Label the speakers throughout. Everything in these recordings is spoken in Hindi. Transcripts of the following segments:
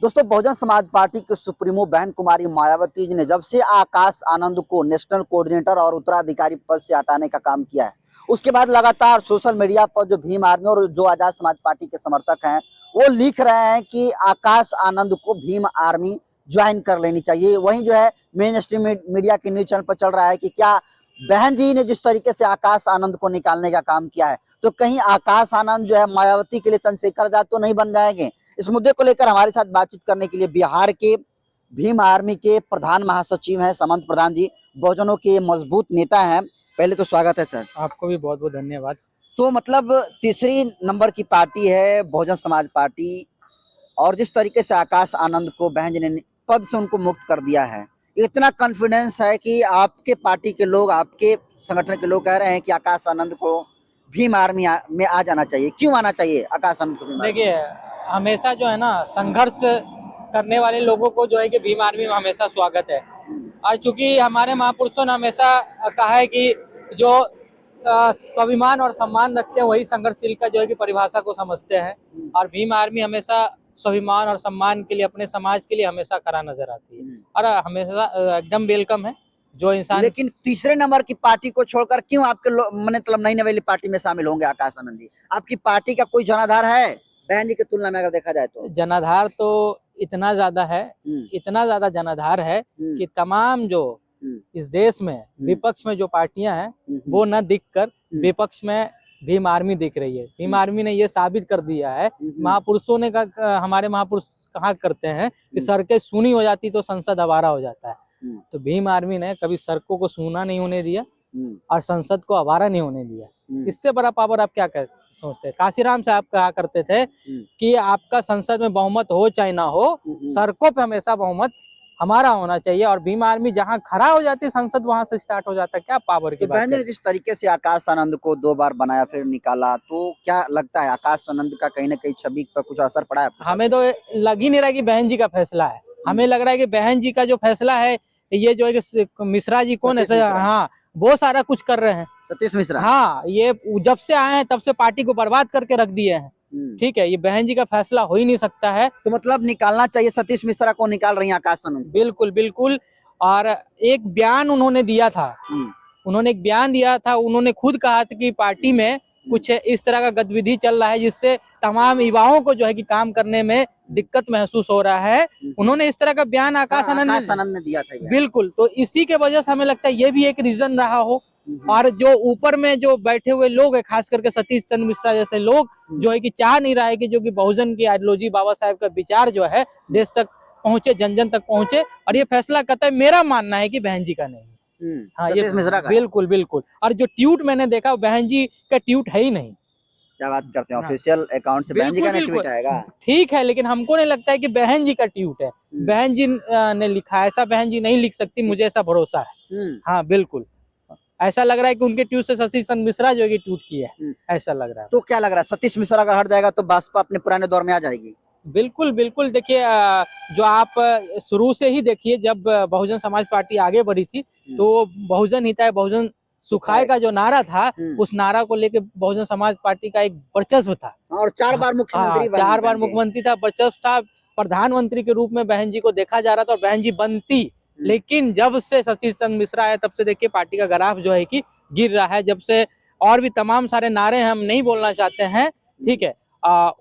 Speaker 1: दोस्तों, बहुजन समाज पार्टी के सुप्रीमो बहन कुमारी मायावती जी ने जब से आकाश आनंद को नेशनल कोऑर्डिनेटर और उत्तराधिकारी पद से हटाने का काम किया है, उसके बाद लगातार सोशल मीडिया पर जो भीम आर्मी और जो आजाद समाज पार्टी के समर्थक हैं, वो लिख रहे हैं कि आकाश आनंद को भीम आर्मी ज्वाइन कर लेनी चाहिए। वहीं जो है मेन स्ट्रीम मीडिया के न्यूज चैनल पर चल रहा है कि क्या बहन जी ने जिस तरीके से आकाश आनंद को निकालने का काम किया है, तो कहीं आकाश आनंद जो है मायावती के लिए चंद्रशेखर आजाद तो नहीं बन जाएंगे। इस मुद्दे को लेकर हमारे साथ बातचीत करने के लिए बिहार के भीम आर्मी के प्रधान महासचिव हैं समंत प्रधान जी, बहुजनों के मजबूत नेता हैं। पहले तो स्वागत है सर।
Speaker 2: आपको भी बहुत बहुत धन्यवाद।
Speaker 1: तो मतलब तीसरी नंबर की पार्टी है बहुजन समाज पार्टी, और जिस तरीके से आकाश आनंद को बहन जी ने पद से उनको मुक्त कर दिया है, इतना कॉन्फिडेंस है कि आपके पार्टी के लोग, आपके संगठन के लोग कह रहे हैं कि आकाश आनंद को भीम आर्मी में आ जाना चाहिए। क्यों आना चाहिए आकाश आनंद को भीम आर्मी?
Speaker 2: देखिए, हमेशा जो है ना संघर्ष करने वाले लोगों को जो है कि भीम आर्मी में हमेशा स्वागत है। और चूंकि हमारे महापुरुषों ने हमेशा कहा है कि जो स्वाभिमान और सम्मान रखते हैं वही संघर्षशील का जो है कि परिभाषा को समझते हैं। और भीम आर्मी हमेशा स्वाभिमान और सम्मान के लिए, अपने समाज के लिए हमेशा खड़ा नजर आती है और हमेशा एकदम वेलकम है जो इंसान।
Speaker 1: लेकिन तीसरे नंबर की पार्टी को छोड़कर क्यों आपके मतलब नई नवेली पार्टी में शामिल होंगे आकाश आनंद जी? आपकी पार्टी का कोई जनाधार है बहन जी की तुलना में अगर देखा जाए तो?
Speaker 2: जनाधार तो इतना ज्यादा है, इतना ज्यादा जनाधार है कि तमाम जो इस देश में विपक्ष में जो पार्टियां हैं वो न दिखकर विपक्ष में भीम आर्मी दिख रही है। भीम आर्मी ने ये साबित कर दिया है, महापुरुषों ने हमारे महापुरुष कहा करते हैं कि सड़कें सूनी हो जाती तो संसद आवारा हो जाता है। तो भीम आर्मी ने कभी सड़कों को सूना नहीं होने दिया और संसद को आवारा नहीं होने दिया। इससे बड़ा पावर आप क्या सोचते हैं? काशीराम साहब कहा करते थे कि आपका संसद में बहुमत हो चाहे ना हो, सड़कों पे हमेशा बहुमत हमारा होना चाहिए। और भीम आर्मी जहां खड़ा हो जाती है संसद वहां से स्टार्ट हो जाता है। क्या पावर की बात है।
Speaker 1: जिस तरीके से आकाश आनंद को 2 बार बनाया फिर निकाला, तो क्या लगता है आकाश आनंद का कहीं ना कहीं छवि पर कुछ असर पड़ा है?
Speaker 2: हमें तो लग ही नहीं रहा कि बहन जी का फैसला है। हमें लग रहा है कि बहन जी का जो फैसला है, ये जो है कि मिश्रा जी कौन है, हाँ वो सारा कुछ कर रहे हैं।
Speaker 1: सतीश मिश्रा,
Speaker 2: हाँ, ये जब से आए हैं तब से पार्टी को बर्बाद करके रख दिए हैं। ठीक है, ये बहन जी का फैसला हो ही नहीं सकता है।
Speaker 1: तो मतलब निकालना चाहिए, सतीश मिश्रा को निकाल रही है आकाश आनंद?
Speaker 2: बिल्कुल बिल्कुल। और एक बयान उन्होंने दिया था, उन्होंने खुद कहा था कि पार्टी में कुछ इस तरह का गतिविधि चल रहा है जिससे तमाम युवाओं को जो है कि काम करने में दिक्कत महसूस हो रहा है। उन्होंने इस तरह का बयान आकाश आनंद
Speaker 1: ने दिया था।
Speaker 2: बिल्कुल, तो इसी के वजह से हमें लगता है ये भी एक रीजन रहा हो। और जो ऊपर में जो बैठे हुए लोग है, खास करके सतीश चंद्र मिश्रा जैसे लोग जो है कि चाह नहीं रहा है कि जो कि बहुजन की आइडियोलॉजी, बाबा साहब का विचार जो है देश तक पहुंचे, जन जन तक पहुंचे। और ये फैसला कतई मेरा मानना है कि बहन जी का नहीं। हाँ, ये
Speaker 1: मिश्रा का
Speaker 2: बिल्कुल बिल्कुल। और जो ट्वीट मैंने देखा बहन जी का ट्वीट है ही नहीं।
Speaker 1: क्या बात करते हैं, ऑफिशियल अकाउंट से बहन जी का ट्वीट आएगा?
Speaker 2: ठीक है, लेकिन हमको नहीं लगता है कि बहन जी का ट्वीट है। बहन जी ने लिखा, ऐसा बहन जी नहीं लिख सकती, मुझे ऐसा भरोसा है। हाँ बिल्कुल, ऐसा लग रहा है कि उनके ट्वीट से सतीश चंद्र मिश्रा जो है ट्वीट किया है, ऐसा लग रहा है।
Speaker 1: तो क्या लग रहा है सतीश मिश्रा अगर हट जाएगा तो बसपा अपने पुराने दौर में आ जाएगी?
Speaker 2: बिल्कुल बिल्कुल। देखिए, जो आप शुरू से ही देखिए, जब बहुजन समाज पार्टी आगे बढ़ी थी तो बहुजन हिताय बहुजन सुखाय का जो नारा था, उस नारा को लेकर बहुजन समाज पार्टी का एक वर्चस्व था।
Speaker 1: और 4 बार मुख्यमंत्री,
Speaker 2: 4 बार मुख्यमंत्री था, वर्चस्व था, प्रधानमंत्री के रूप में बहन जी को देखा जा रहा था और बहन जी बनती। लेकिन जब से सतीश चंद्र मिश्रा है तब से देखिए पार्टी का ग्राफ जो है कि गिर रहा है। जब से और भी तमाम सारे नारे हम नहीं बोलना चाहते हैं, ठीक है,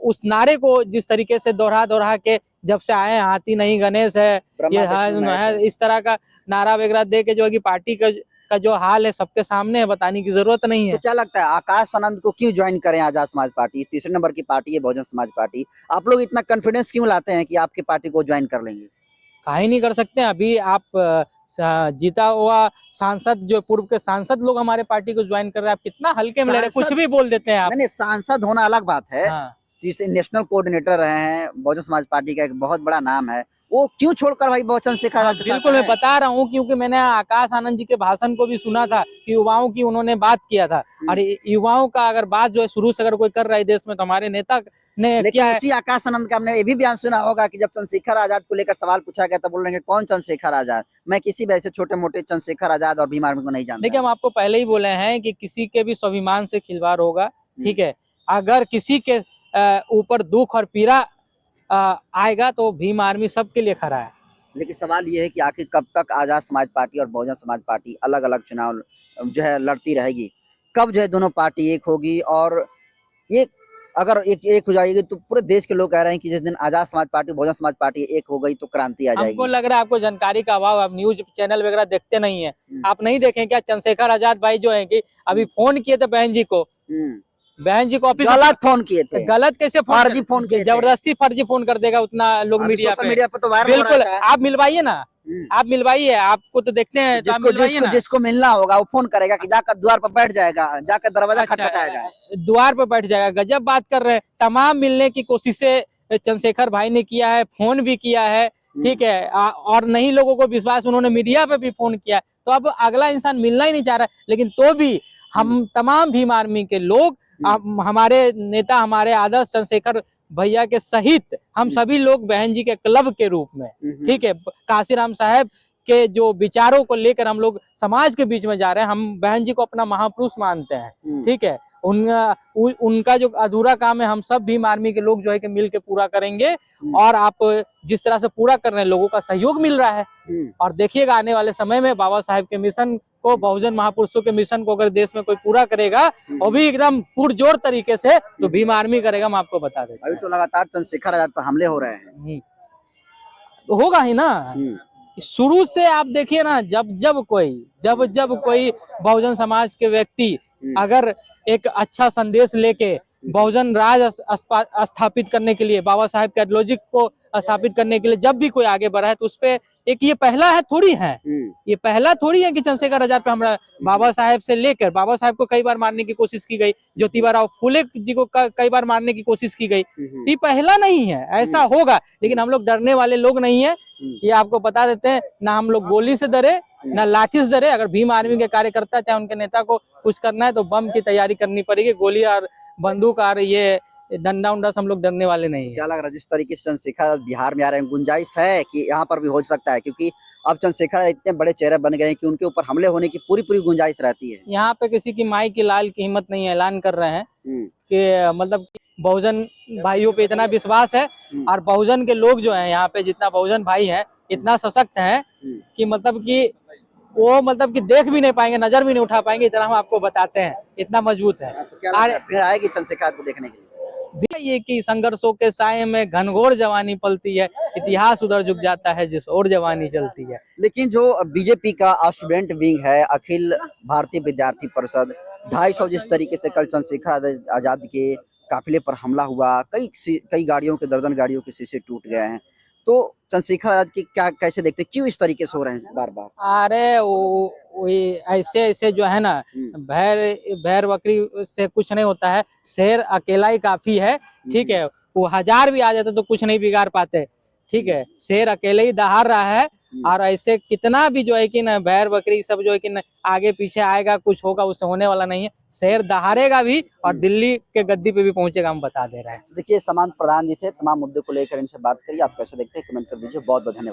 Speaker 2: उस नारे को जिस तरीके से दोहरा के जब से आए, हाथी नहीं गणेश है, ये है, इस तरह का नारा वगैरह दे के जो है कि पार्टी का जो हाल है सबके सामने है, बताने की जरूरत नहीं है।
Speaker 1: तो क्या लगता है आकाश आनंद को क्यों ज्वाइन करें आजाद समाज पार्टी? तीसरे नंबर की पार्टी है बहुजन समाज पार्टी, आप लोग इतना कॉन्फिडेंस क्यों लाते हैं कि आपकी पार्टी को ज्वाइन कर लेंगे?
Speaker 2: काहे नहीं कर सकते हैं। अभी आप जीता हुआ सांसद, जो पूर्व के सांसद लोग हमारे पार्टी को ज्वाइन कर रहे हैं, आप कितना हल्के में ले रहे हैं, कुछ भी बोल देते हैं आप।
Speaker 1: नहीं, सांसद होना अलग बात है। हाँ। जिसे नेशनल कोऑर्डिनेटर रहे हैं, बहुजन समाज पार्टी का एक बहुत बड़ा नाम है, वो क्यों छोड़कर भाई बहुजन शेखर आजाद?
Speaker 2: बिल्कुल, मैं बता रहा हूँ, क्योंकि मैंने आकाश आनंद जी के भाषण को भी सुना था कि युवाओं की उन्होंने बात किया था। और युवाओं का अगर बात जो है शुरू से अगर कोई कर रहा है देश में तो हमारे नेता ने किया है।
Speaker 1: उसी आकाश आनंद का हमने ये भी बयान सुना होगा कि जब चंद्रशेखर आजाद को लेकर सवाल पूछा गया तब बोल रहे हैं कौन चंद्रशेखर आजाद, मैं किसी भी ऐसे छोटे मोटे चंद्रशेखर आजाद और भीम आर्मी को नहीं जानता।
Speaker 2: देखिए, हम आपको पहले ही बोले हैं कि किसी के भी स्वाभिमान से खिलवाड़ होगा, ठीक है। अगर किसी के ऊपर दुख और पीड़ा आएगा तो भीम आर्मी सबके लिए खड़ा है।
Speaker 1: लेकिन सवाल ये है कि आखिर कब तक आजाद समाज पार्टी और बहुजन समाज पार्टी अलग अलग चुनाव जो है लड़ती रहेगी, कब जो है दोनों पार्टी एक होगी, और ये अगर एक हो जाएगी तो पूरे देश के लोग कह रहे हैं कि जिस दिन आजाद समाज पार्टी बहुजन समाज पार्टी एक हो गई तो क्रांति आ
Speaker 2: हमको
Speaker 1: जाएगी।
Speaker 2: लग रहा है आपको जानकारी का अभाव, आप न्यूज चैनल वगैरह देखते नहीं है। आप नहीं देखें क्या, चंद्रशेखर आजाद भाई जो है कि अभी फोन किए थे बहन जी को, बहन जी को ऑफिस
Speaker 1: गलत फोन किए थे।
Speaker 2: गलत कैसे फोन,
Speaker 1: फर्जी फोन किए थे।
Speaker 2: जबरदस्ती फर्जी फोन कर देगा उतना लोग
Speaker 1: अभी
Speaker 2: मीडिया
Speaker 1: सोशल मीडिया पे तो वायरल हो
Speaker 2: बिल्कुल।
Speaker 1: रहा है।
Speaker 2: आप मिलवाइए ना, आप मिलवाइए, आपको तो देखते हैं तो आप मिलवाइए ना।
Speaker 1: जिसको मिलना होगा वो फोन करेगा कि जाकर द्वार पर बैठ जाएगा, जाकर दरवाजा खटखटाएगा,
Speaker 2: द्वार पर बैठ जाएगा। गजब बात कर रहे हैं। तमाम मिलने की कोशिशें चंद्रशेखर भाई ने किया है, फोन भी किया है, ठीक है, और नहीं लोगों को विश्वास, उन्होंने मीडिया पे भी फोन किया। तो अब अगला इंसान मिलना ही नहीं चाह रहा है, लेकिन तो भी हम तमाम भीम आर्मी के लोग, हमारे नेता, हमारे आदर्श चंद्रशेखर भैया के सहित हम सभी लोग बहन जी के क्लब के रूप में, ठीक है, काशीराम साहब के जो विचारों को लेकर हम लोग समाज के बीच में जा रहे हैं। हम बहन जी को अपना महापुरुष मानते हैं, ठीक है। उनका जो अधूरा काम है हम सब भीम आर्मी के लोग जो है कि मिल के पूरा करेंगे। और आप जिस तरह से पूरा कर रहे हैं, लोगों का सहयोग मिल रहा है। और देखिएगा आने वाले समय में बाबा साहेब के मिशन को, बहुजन महापुरुषों के मिशन को अगर देश में कोई पूरा करेगा, और भी एकदम पुरजोर तरीके से, तो भीम आर्मी करेगा, हम आपको बता देते हैं।
Speaker 1: अभी तो लगातार चंद्रशेखर आजाद पर हमले हो रहे हैं।
Speaker 2: तो होगा ही ना, शुरू से आप देखिए ना, जब जब कोई बहुजन समाज के व्यक्ति अगर एक अच्छा संदेश लेके बहुजन राज स्थापित करने के लिए, बाबा साहेब के आइडियोलॉजी को स्थापित करने के लिए जब भी कोई आगे बढ़ा है, तो उसपे एक ये पहला है थोड़ी है, ये पहला थोड़ी है कि चंद्रशेखर आजाद पे हमरा, बाबा साहेब से लेकर, बाबा साहेब को कई बार मारने की कोशिश की गई, ज्योतिबा राव फुले जी को कई बार मारने की कोशिश की गई। ये पहला नहीं है, ऐसा होगा, लेकिन हम लोग डरने वाले लोग नहीं है, ये आपको बता देते हैं। ना हम लोग गोली से डरे, ना लाठी से डरे। अगर भीम आर्मी के कार्यकर्ता चाहे उनके नेता को कुछ करना है तो बम की तैयारी करनी पड़ेगी, गोली और बंदूक और ये डंडा उंडा से हम लोग डरने वाले नहीं है।
Speaker 1: क्या लग रहा है जिस तरीके से चंद्रशेखर बिहार में आ रहे हैं, गुंजाइश है कि यहाँ पर भी हो सकता है? क्योंकि अब चंद्रशेखर इतने बड़े चेहरे बन गए हैं कि उनके ऊपर हमले होने की पूरी गुंजाइश रहती है।
Speaker 2: यहाँ पे किसी की माई की लाल की हिम्मत नहीं है। ऐलान कर रहे हैं कि मतलब बहुजन भाइयों पे इतना विश्वास है, और बहुजन के लोग जो है यहाँ पे, जितना बहुजन भाई है, इतना सशक्त है कि मतलब कि वो मतलब कि देख भी नहीं पाएंगे, नजर भी नहीं उठा पाएंगे, इतना हम आपको बताते हैं, इतना मजबूत है।
Speaker 1: तो क्या लगता है फिर आएगी चंद्रशेखर को देखने के लिए?
Speaker 2: ये कि संघर्षों के साए में घनघोर जवानी पलती है, इतिहास उधर झुक जाता है जिस ओर जवानी चलती है।
Speaker 1: लेकिन जो बीजेपी का स्टूडेंट विंग है, अखिल भारतीय विद्यार्थी परिषद, 250 जिस तरीके से कल चंद्रशेखर आजाद के काफिले पर हमला हुआ, कई गाड़ियों के, दर्जन गाड़ियों के शीशे टूट गए हैं, तो चंद्रशेखर आजाद की क्या, कैसे देखते, क्यों इस तरीके से हो रहे हैं बार बार?
Speaker 2: अरे वो ऐसे जो है ना, भैर बकरी से कुछ नहीं होता है, शेर अकेला ही काफी है, ठीक है। वो 1000 भी आ जाते तो कुछ नहीं बिगाड़ पाते, ठीक है। शेर अकेले ही दहाड़ रहा है, और ऐसे कितना भी जो है कि ना भैर बकरी सब जो है कि ना आगे पीछे आएगा, कुछ होगा, उससे होने वाला नहीं है। शेर दहाड़ेगा भी और दिल्ली के गद्दी पे भी पहुंचेगा, हम बता दे रहे हैं।
Speaker 1: देखिए, समांत प्रधान जी थे, तमाम मुद्दे को लेकर इनसे बात करिए। आप कैसे देखते हैं कमेंट कर दीजिए। बहुत बहुत धन्यवाद।